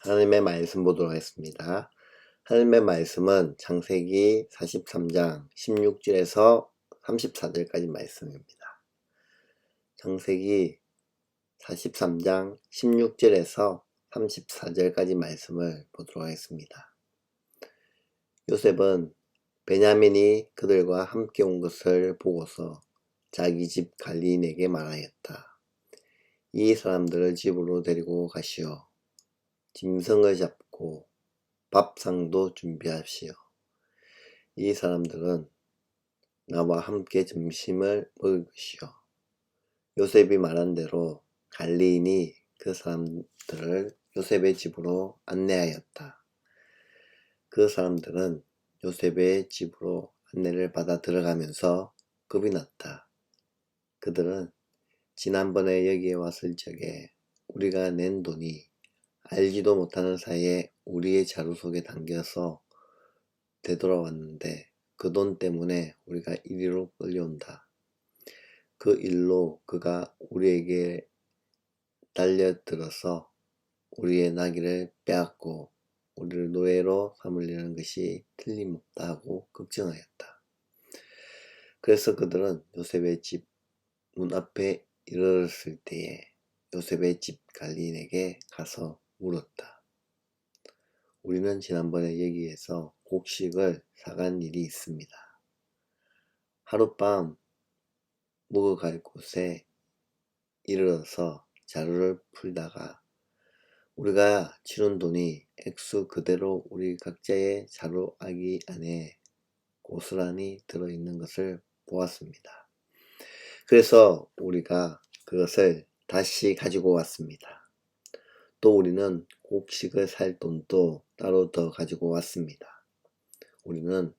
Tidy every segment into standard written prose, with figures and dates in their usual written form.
하나님의 말씀 보도록 하겠습니다. 하나님의 말씀은 창세기 43장 16절에서 34절까지 말씀입니다. 창세기 43장 16절에서 34절까지 말씀을 보도록 하겠습니다. 요셉은 베냐민이 그들과 함께 온 것을 보고서 자기 집 갈리인에게 말하였다. 이 사람들을 집으로 데리고 가시오. 짐승을 잡고 밥상도 준비하시오. 이 사람들은 나와 함께 점심을 먹을 것이오. 요셉이 말한 대로 갈리인이 그 사람들을 요셉의 집으로 안내하였다. 그 사람들은 요셉의 집으로 안내를 받아 들어가면서 겁이 났다. 그들은 지난번에 여기에 왔을 적에 우리가 낸 돈이 알지도 못하는 사이에 우리의 자루 속에 담겨서 되돌아왔는데 그 돈 때문에 우리가 이리로 끌려온다. 그 일로 그가 우리에게 달려들어서 우리의 나귀를 빼앗고 우리를 노예로 삼으려는 것이 틀림없다 하고 걱정하였다. 그래서 그들은 요셉의 집 문 앞에 이르렀을 때에 요셉의 집 갈리인에게 가서 물었다. 우리는 지난번에 여기에서 곡식을 사간 일이 있습니다. 하룻밤 묵어갈 곳에 이르러서 자루를 풀다가 우리가 치른 돈이 액수 그대로 우리 각자의 자루 아기 안에 고스란히 들어있는 것을 보았습니다. 그래서 우리가 그것을 다시 가지고 왔습니다. 또 우리는 곡식을 살 돈도 따로 더 가지고 왔습니다. 우리는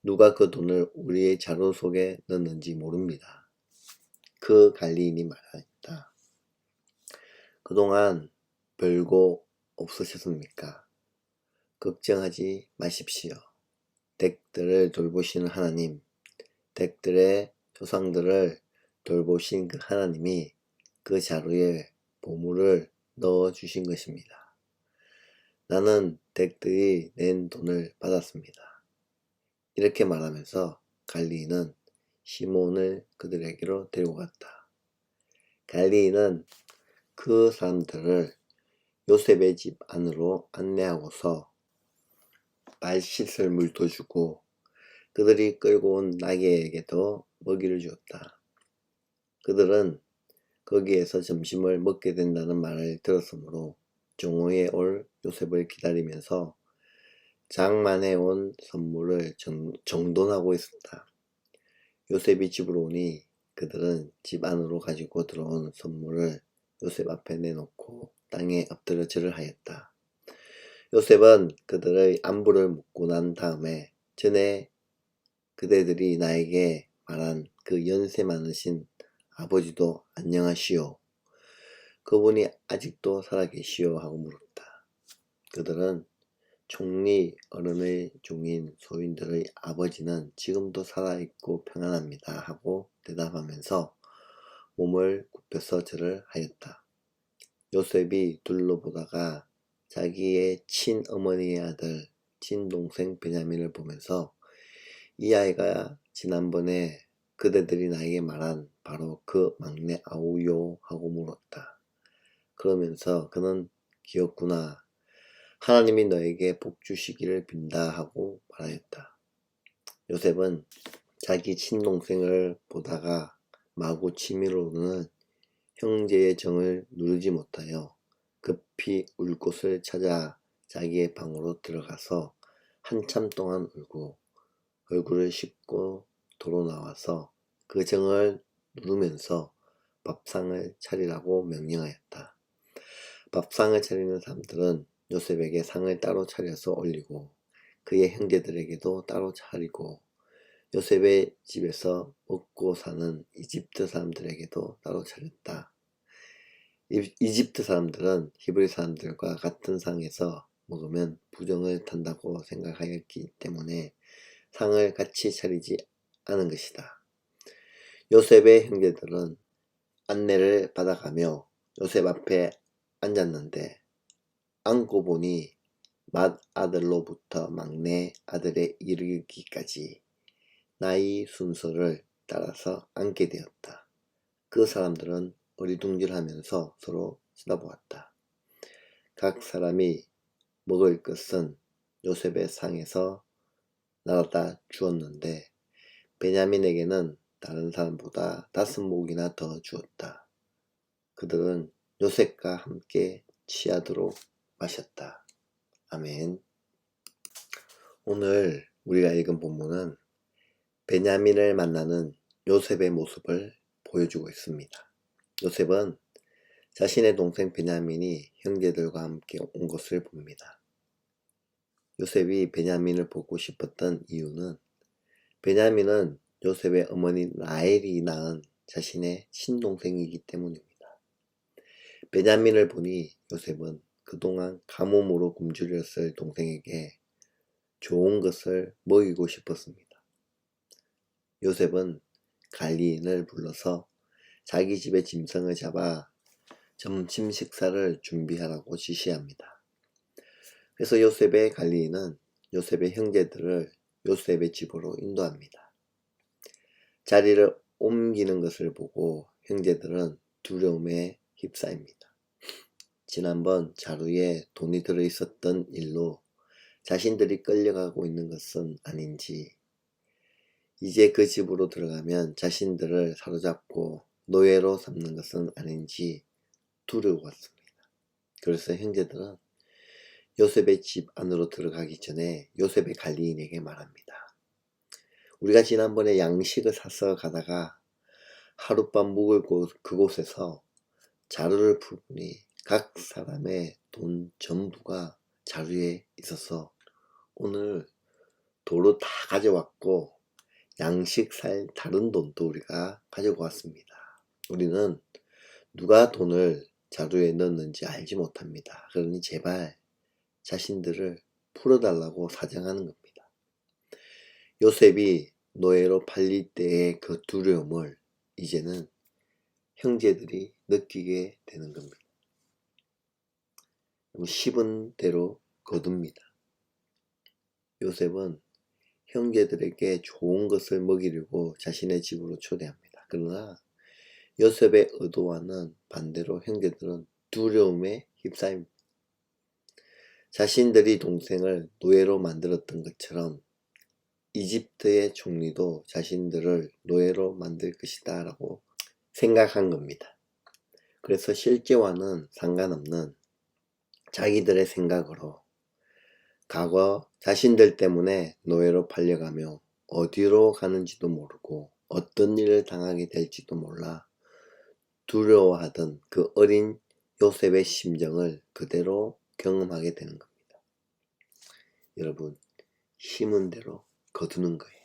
누가 그 돈을 우리의 자루 속에 넣었는지 모릅니다. 그 갈리인이 말하였다. 그동안 별거 없으셨습니까? 걱정하지 마십시오. 댁들을 돌보시는 하나님, 댁들의 조상들을 돌보신 그 하나님이 그 자루에 보물을 넣어주신 것입니다. 나는 댁들이 낸 돈을 받았습니다. 이렇게 말하면서 갈리인은 시몬을 그들에게로 데리고 갔다. 갈리인은 그 사람들을 요셉의 집 안으로 안내하고서 발 씻을 물도 주고 그들이 끌고 온 나귀에게도 먹이를 주었다. 그들은 거기에서 점심을 먹게 된다는 말을 들었으므로 정오에 올 요셉을 기다리면서 장만해 온 선물을 정돈하고 있었다. 요셉이 집으로 오니 그들은 집 안으로 가지고 들어온 선물을 요셉 앞에 내놓고 땅에 엎드려 절을 하였다. 요셉은 그들의 안부를 묻고 난 다음에 전에 그대들이 나에게 말한 그 연세 많으신 아버지도 안녕하시오. 그분이 아직도 살아계시오 하고 물었다. 그들은 총리 어른의 종인 소인들의 아버지는 지금도 살아있고 평안합니다 하고 대답하면서 몸을 굽혀서 절을 하였다. 요셉이 둘러보다가 자기의 친어머니의 아들 친동생 베냐민을 보면서 이 아이가 지난번에 그대들이 나에게 말한 바로 그 막내 아우요 하고 물었다. 그러면서 그는 기었구나. 하나님이 너에게 복 주시기를 빈다 하고 말하였다. 요셉은 자기 친동생을 보다가 마구 치밀어오는 형제의 정을 누르지 못하여 급히 울 곳을 찾아 자기의 방으로 들어가서 한참 동안 울고 얼굴을 씻고 도로 나와서 그 정을 누르면서 밥상을 차리라고 명령하였다. 밥상을 차리는 사람들은 요셉에게 상을 따로 차려서 올리고 그의 형제들에게도 따로 차리고 요셉의 집에서 먹고 사는 이집트 사람들에게도 따로 차렸다. 이집트 사람들은 히브리 사람들과 같은 상에서 먹으면 부정을 탄다고 생각하였기 때문에 상을 같이 차리지 않은 것이다. 요셉의 형제들은 안내를 받아가며 요셉 앞에 앉았는데 안고 보니 맏아들로부터 막내 아들에 이르기까지 나이 순서를 따라서 안게 되었다. 그 사람들은 어리둥절하면서 서로 쳐다보았다. 각 사람이 먹을 것은 요셉의 상에서 나눠다 주었는데 베냐민에게는 다른 사람보다 5몫이나 더 주었다. 그들은 요셉과 함께 취하도록 마셨다. 아멘. 오늘 우리가 읽은 본문은 베냐민을 만나는 요셉의 모습을 보여주고 있습니다. 요셉은 자신의 동생 베냐민이 형제들과 함께 온 것을 봅니다. 요셉이 베냐민을 보고 싶었던 이유는 베냐민은 요셉의 어머니 라헬이 낳은 자신의 친동생이기 때문입니다. 베냐민을 보니 요셉은 그동안 가뭄으로 굶주렸을 동생에게 좋은 것을 먹이고 싶었습니다. 요셉은 관리인을 불러서 자기 집에 짐승을 잡아 점심 식사를 준비하라고 지시합니다. 그래서 요셉의 관리인은 요셉의 형제들을 요셉의 집으로 인도합니다. 자리를 옮기는 것을 보고 형제들은 두려움에 휩싸입니다. 지난번 자루에 돈이 들어있었던 일로 자신들이 끌려가고 있는 것은 아닌지, 이제 그 집으로 들어가면 자신들을 사로잡고 노예로 삼는 것은 아닌지 두려웠습니다. 그래서 형제들은 요셉의 집 안으로 들어가기 전에 요셉의 관리인에게 말합니다. 우리가 지난번에 양식을 사서 가다가 하룻밤 묵을 그곳에서 자루를 풀으니 각 사람의 돈 전부가 자루에 있어서 오늘 도로 다 가져왔고 양식 살 다른 돈도 우리가 가지고 왔습니다. 우리는 누가 돈을 자루에 넣었는지 알지 못합니다. 그러니 제발 자신들을 풀어달라고 사정하는 겁니다. 요셉이 노예로 팔릴 때의 그 두려움을 이제는 형제들이 느끼게 되는 겁니다. 씹은 대로 거둡니다. 요셉은 형제들에게 좋은 것을 먹이려고 자신의 집으로 초대합니다. 그러나 요셉의 의도와는 반대로 형제들은 두려움에 휩싸입니다. 자신들이 동생을 노예로 만들었던 것처럼 이집트의 총리도 자신들을 노예로 만들 것이다 라고 생각한 겁니다. 그래서 실제와는 상관없는 자기들의 생각으로 과거 자신들 때문에 노예로 팔려가며 어디로 가는지도 모르고 어떤 일을 당하게 될지도 몰라 두려워하던 그 어린 요셉의 심정을 그대로 경험하게 되는 겁니다. 여러분, 심은 대로 거두는 거예요.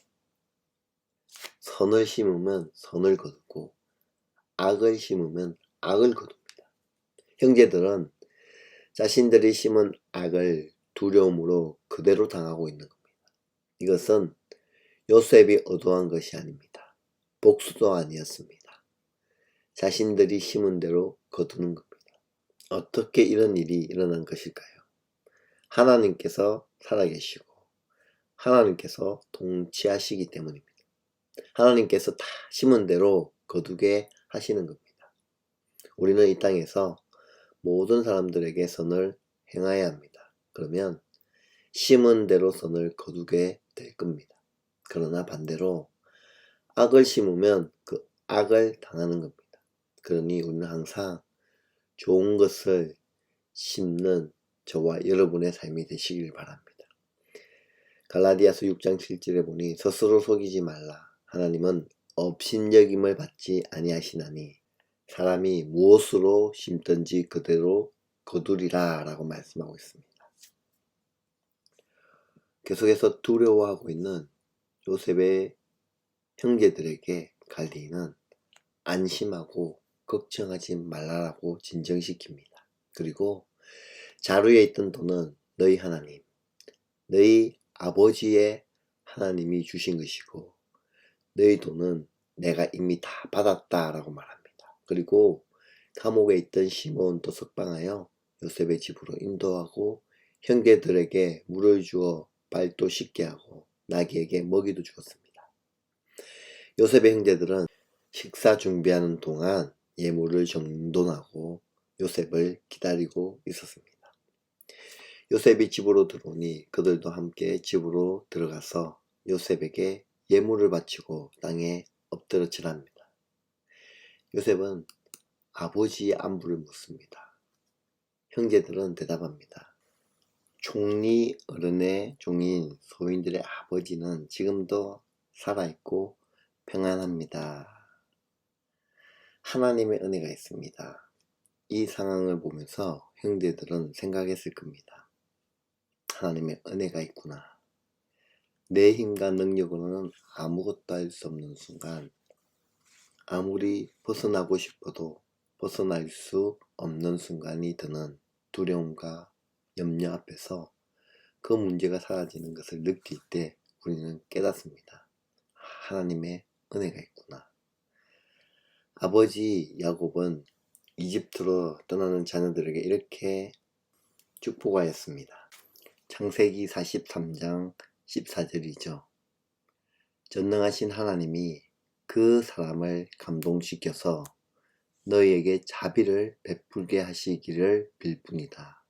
선을 심으면 선을 거두고 악을 심으면 악을 거둡니다. 형제들은 자신들이 심은 악을 두려움으로 그대로 당하고 있는 겁니다. 이것은 요셉이 의도한 것이 아닙니다. 복수도 아니었습니다. 자신들이 심은 대로 거두는 겁니다. 어떻게 이런 일이 일어난 것일까요? 하나님께서 살아계시고 하나님께서 통치하시기 때문입니다. 하나님께서 다 심은 대로 거두게 하시는 겁니다. 우리는 이 땅에서 모든 사람들에게 선을 행해야 합니다. 그러면 심은 대로 선을 거두게 될 겁니다. 그러나 반대로 악을 심으면 그 악을 당하는 겁니다. 그러니 우리는 항상 좋은 것을 심는 저와 여러분의 삶이 되시길 바랍니다. 갈라디아서 6장 7절에 보니 스스로 속이지 말라. 하나님은 업신여김을 받지 아니하시나니 사람이 무엇으로 심든지 그대로 거두리라 라고 말씀하고 있습니다. 계속해서 두려워하고 있는 요셉의 형제들에게 갈대인은 안심하고 걱정하지 말라라고 진정시킵니다. 그리고 자루에 있던 돈은 너희 하나님, 너희 아버지의 하나님이 주신 것이고 너희 돈은 내가 이미 다 받았다 라고 말합니다. 그리고 감옥에 있던 시몬도 석방하여 요셉의 집으로 인도하고 형제들에게 물을 주어 발도 씻게 하고 나귀에게 먹이도 주었습니다. 요셉의 형제들은 식사 준비하는 동안 예물을 정돈하고 요셉을 기다리고 있었습니다. 요셉이 집으로 들어오니 그들도 함께 집으로 들어가서 요셉에게 예물을 바치고 땅에 엎드러치랍니다. 요셉은 아버지의 안부를 묻습니다. 형제들은 대답합니다. 총리 어른의 종인 소인들의 아버지는 지금도 살아있고 평안합니다. 하나님의 은혜가 있습니다. 이 상황을 보면서 형제들은 생각했을 겁니다. 하나님의 은혜가 있구나. 내 힘과 능력으로는 아무것도 할 수 없는 순간, 아무리 벗어나고 싶어도 벗어날 수 없는 순간이 드는 두려움과 염려 앞에서 그 문제가 사라지는 것을 느낄 때 우리는 깨닫습니다. 하나님의 은혜가 있구나. 아버지 야곱은 이집트로 떠나는 자녀들에게 이렇게 축복하였습니다. 창세기 43장 14절이죠. 전능하신 하나님이 그 사람을 감동시켜서 너희에게 자비를 베풀게 하시기를 빌 뿐이다.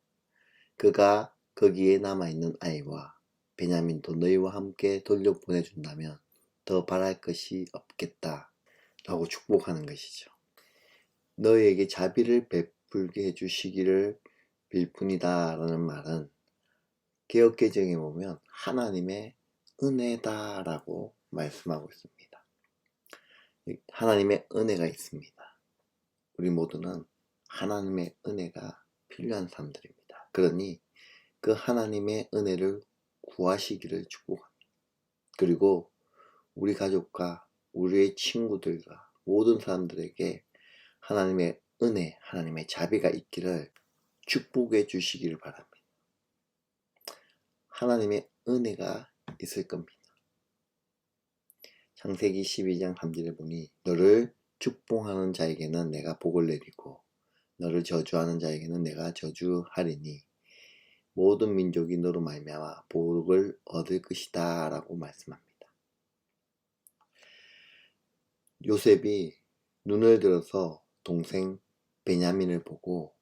그가 거기에 남아있는 아이와 베냐민도 너희와 함께 돌려보내준다면 더 바랄 것이 없겠다 라고 축복하는 것이죠. 너희에게 자비를 베풀게 해주시기를 빌 뿐이다 라는 말은 개역개정에 보면 하나님의 은혜다 라고 말씀하고 있습니다. 하나님의 은혜가 있습니다. 우리 모두는 하나님의 은혜가 필요한 사람들입니다. 그러니 그 하나님의 은혜를 구하시기를 축복합니다. 그리고 우리 가족과 우리의 친구들과 모든 사람들에게 하나님의 은혜, 하나님의 자비가 있기를 축복해 주시기를 바랍니다. 하나님의 은혜가 있을 겁니다. 창세기 12장 3절에 보니 너를 축복하는 자에게는 내가 복을 내리고 너를 저주하는 자에게는 내가 저주하리니 모든 민족이 너로 말미암아 복을 얻을 것이다 라고 말씀합니다. 요셉이 눈을 들어서 동생 베냐민을 보고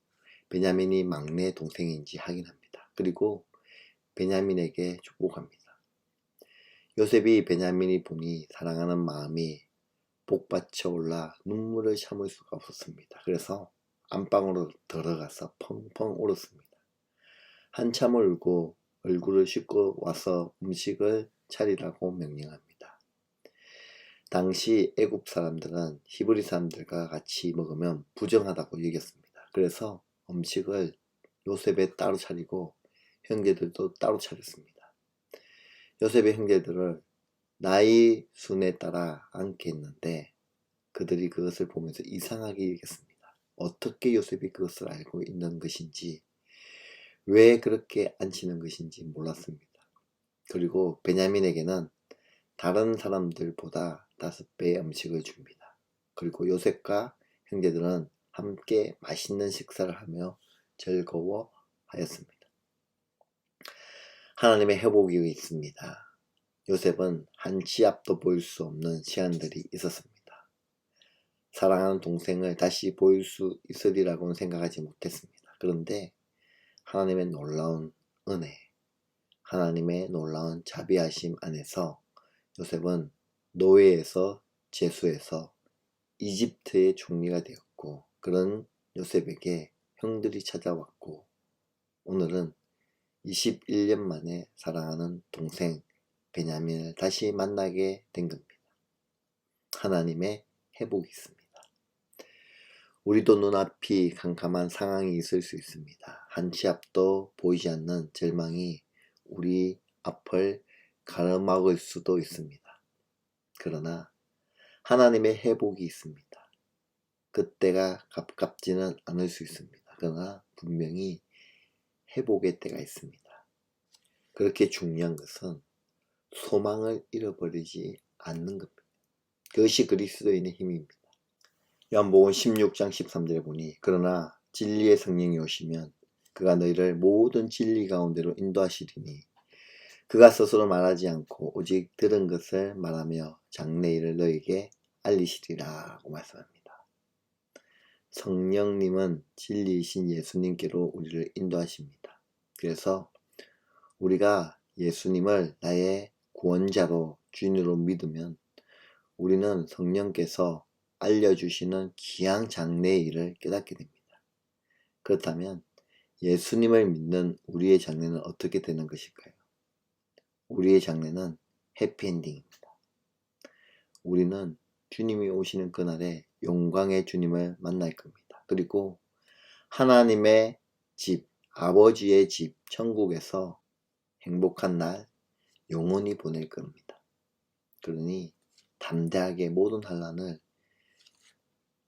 베냐민이 막내 동생인지 확인합니다. 그리고 베냐민에게 축복합니다. 요셉이 베냐민이 보니 사랑하는 마음이 복받쳐 올라 눈물을 참을 수가 없었습니다. 그래서 안방으로 들어가서 펑펑 울었습니다. 한참을 울고 얼굴을 씻고 와서 음식을 차리라고 명령합니다. 당시 애굽 사람들은 히브리 사람들과 같이 먹으면 부정하다고 여겼습니다. 그래서 음식을 요셉에 따로 차리고 형제들도 따로 차렸습니다. 요셉의 형제들을 나이 순에 따라 앉게 했는데 그들이 그것을 보면서 이상하게 여겼습니다. 어떻게 요셉이 그것을 알고 있는 것인지 왜 그렇게 앉히는 것인지 몰랐습니다. 그리고 베냐민에게는 다른 사람들보다 5배의 음식을 줍니다. 그리고 요셉과 형제들은 함께 맛있는 식사를 하며 즐거워하였습니다. 하나님의 회복이 있습니다. 요셉은 한 치 앞도 보일 수 없는 시간들이 있었습니다. 사랑하는 동생을 다시 보일 수 있으리라고는 생각하지 못했습니다. 그런데 하나님의 놀라운 은혜, 하나님의 놀라운 자비하심 안에서 요셉은 노예에서 제수에서 이집트의 총리가 되었고 그런 요셉에게 형들이 찾아왔고 오늘은 21년 만에 사랑하는 동생 베냐민을 다시 만나게 된 겁니다. 하나님의 회복이 있습니다. 우리도 눈앞이 캄캄한 상황이 있을 수 있습니다. 한 치 앞도 보이지 않는 절망이 우리 앞을 가로막을 수도 있습니다. 그러나 하나님의 회복이 있습니다. 그때가 가깝지는 않을 수 있습니다. 그러나 분명히 회복의 때가 있습니다. 그렇게 중요한 것은 소망을 잃어버리지 않는 겁니다. 그것이 그리스도인의 힘입니다. 요한복음 16장 13절에 보니 그러나 진리의 성령이 오시면 그가 너희를 모든 진리 가운데로 인도하시리니 그가 스스로 말하지 않고 오직 들은 것을 말하며 장래일을 너희에게 알리시리라고 말씀합니다. 성령님은 진리이신 예수님께로 우리를 인도하십니다. 그래서 우리가 예수님을 나의 구원자로 주인으로 믿으면 우리는 성령께서 알려주시는 귀한 장래의 일을 깨닫게 됩니다. 그렇다면 예수님을 믿는 우리의 장래는 어떻게 되는 것일까요? 우리의 장래는 해피엔딩입니다. 우리는 주님이 오시는 그날에 영광의 주님을 만날 겁니다. 그리고 하나님의 집, 아버지의 집, 천국에서 행복한 날 영원히 보낼 겁니다. 그러니 담대하게 모든 환난을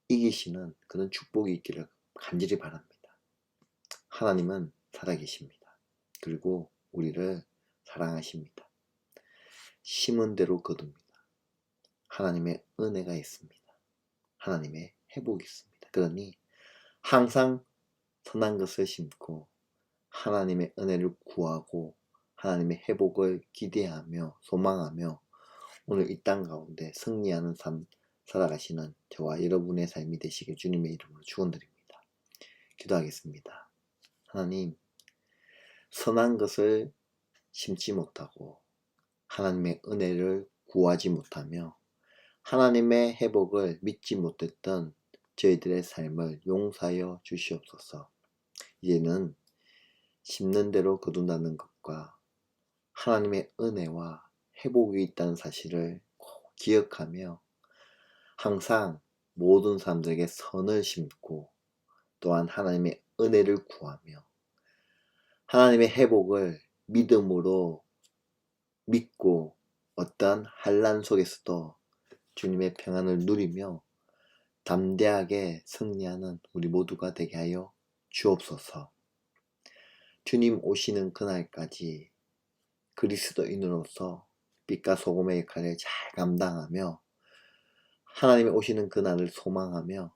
이기시는 그런 축복이 있기를 간절히 바랍니다. 하나님은 살아계십니다. 그리고 우리를 사랑하십니다. 심은 대로 거둡니다. 하나님의 은혜가 있습니다. 하나님의 회복이 있습니다. 그러니 항상 선한 것을 심고 하나님의 은혜를 구하고 하나님의 회복을 기대하며 소망하며 오늘 이 땅 가운데 승리하는 삶 살아가시는 저와 여러분의 삶이 되시길 주님의 이름으로 축원드립니다. 기도하겠습니다. 하나님, 선한 것을 심지 못하고 하나님의 은혜를 구하지 못하며 하나님의 회복을 믿지 못했던 저희들의 삶을 용서하여 주시옵소서. 이제는 심는 대로 거둔다는 것과 하나님의 은혜와 회복이 있다는 사실을 꼭 기억하며 항상 모든 사람들에게 선을 심고 또한 하나님의 은혜를 구하며 하나님의 회복을 믿음으로 믿고 어떠한 환난 속에서도 주님의 평안을 누리며 담대하게 승리하는 우리 모두가 되게 하여 주옵소서. 주님 오시는 그날까지 그리스도인으로서 빛과 소금의 역할을 잘 감당하며 하나님이 오시는 그날을 소망하며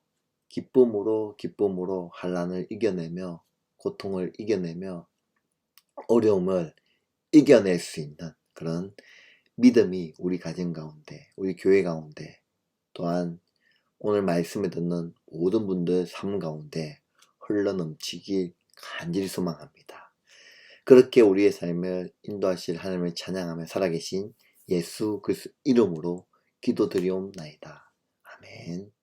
기쁨으로 환난을 이겨내며 고통을 이겨내며 어려움을 이겨낼 수 있는 그런 믿음이 우리 가정 가운데, 우리 교회 가운데, 또한 오늘 말씀을 듣는 모든 분들 삶 가운데 흘러넘치길 간절히 소망합니다. 그렇게 우리의 삶을 인도하실 하나님을 찬양하며 살아계신 예수 그리스도 이름으로 기도드리옵나이다. 아멘.